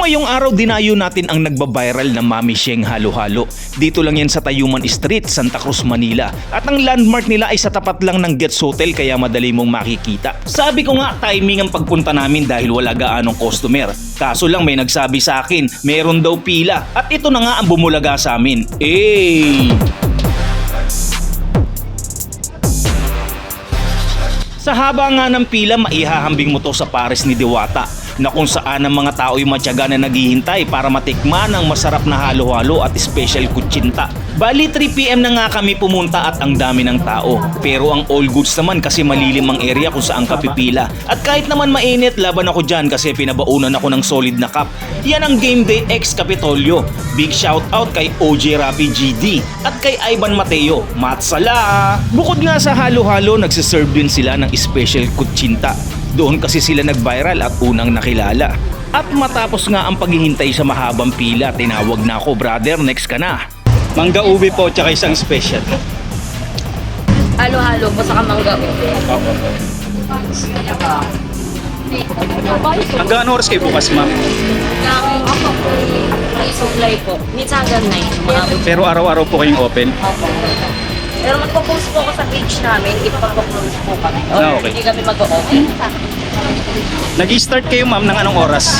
Ngayong araw dinayo natin ang nagba-viral na Mami Sheng Halo-Halo. Dito lang yan sa Tayuman Street, Santa Cruz, Manila. At ang landmark nila ay sa tapat lang ng Gets Hotel kaya madali mong makikita. Sabi ko nga timing ang pagpunta namin dahil wala gaanong customer. Kaso lang may nagsabi sa akin, meron daw pila. At ito na nga ang bumulaga sa amin. Sa haba nga ng pila, maihahambing mo to sa pares ni Diwata na kung saan ang mga tao'y matyaga na naghihintay para matikman ang masarap na halo-halo at special kutsinta. Bali 3 PM na nga kami pumunta at ang dami ng tao. Pero ang all goods naman kasi malilim ang area kung saan ka pipila. At kahit naman mainit, laban ako dyan kasi pinabaunan ako ng solid na cup. Yan ang Game Day X Capitolio. Big shout out kay OJ Rapi GD at kay Ivan Mateo. Matsala! Bukod nga sa halo-halo, nagsiserve din sila ng special kutsinta. Doon kasi sila nag-viral at unang nakilala. At matapos nga ang paghihintay sa mahabang pila, tinawag na ako, brother, next ka na. Mangga ube po, tsaka isang special. Halo-halo po sa mangga ube. Hanggang ano oras kayo bukas, ma'am? Ako po, may supply po. Minsan hanggang 9. Pero araw-araw po kayong open? Opo. Pero magpo-post po ako sa page namin, ipapag-post po kami. Okay. Hindi kami mag-open. Nag-start kayo, ma'am, ng anong oras?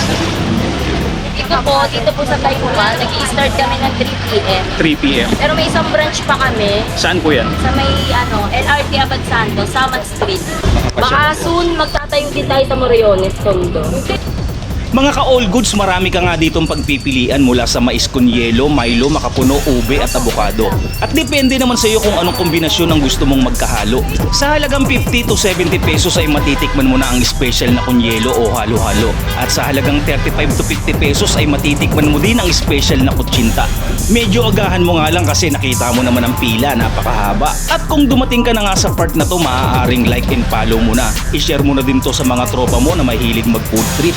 Dito po sa Tayuman, nag-i-start kami ng 3 PM. 3 PM. Pero may isang branch pa kami Saan po yan? sa may LRT Abad Santos, Samad Street. Baka soon magtatayo din tayo sa Moriones, Tondo. Mga ka-all goods, marami ka nga ditong pagpipilian mula sa mais con yelo, Milo, makapuno, ube at abokado. At depende naman sa iyo kung anong kombinasyon ang gusto mong magkahalo. Sa halagang 50 to 70 pesos ay matitikman mo na ang special na con yelo o halo-halo. At sa halagang 35 to 50 pesos ay matitikman mo din ang special na kutsinta. Medyo agahan mo nga lang kasi nakita mo naman ang pila, napakahaba. At kung dumating ka na nga sa part na to, maaaring like and follow mo na. I-share mo na din to sa mga tropa mo na mahilig mag-food trip.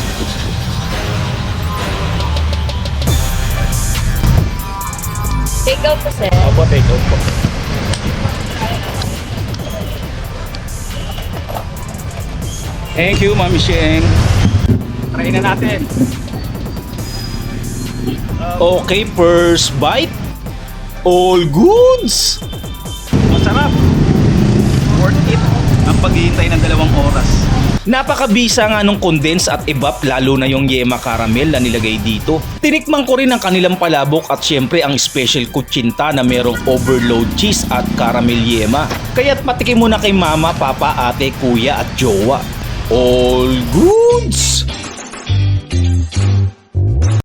Take out po, sir. Opo, take out po. Thank you, Mami Sheng. Try na natin. Okay, first bite. All goods! Masarap. Worth it ang paghihintay ng 2 oras. Napakabisa nga nung condense at evap, lalo na yung yema caramel na nilagay dito. Tinikman ko rin ang kanilang palabok at syempre ang special kutsinta na merong overload cheese at caramel yema. Kaya't patikim mo na kay mama, papa, ate, kuya at jowa. All goods!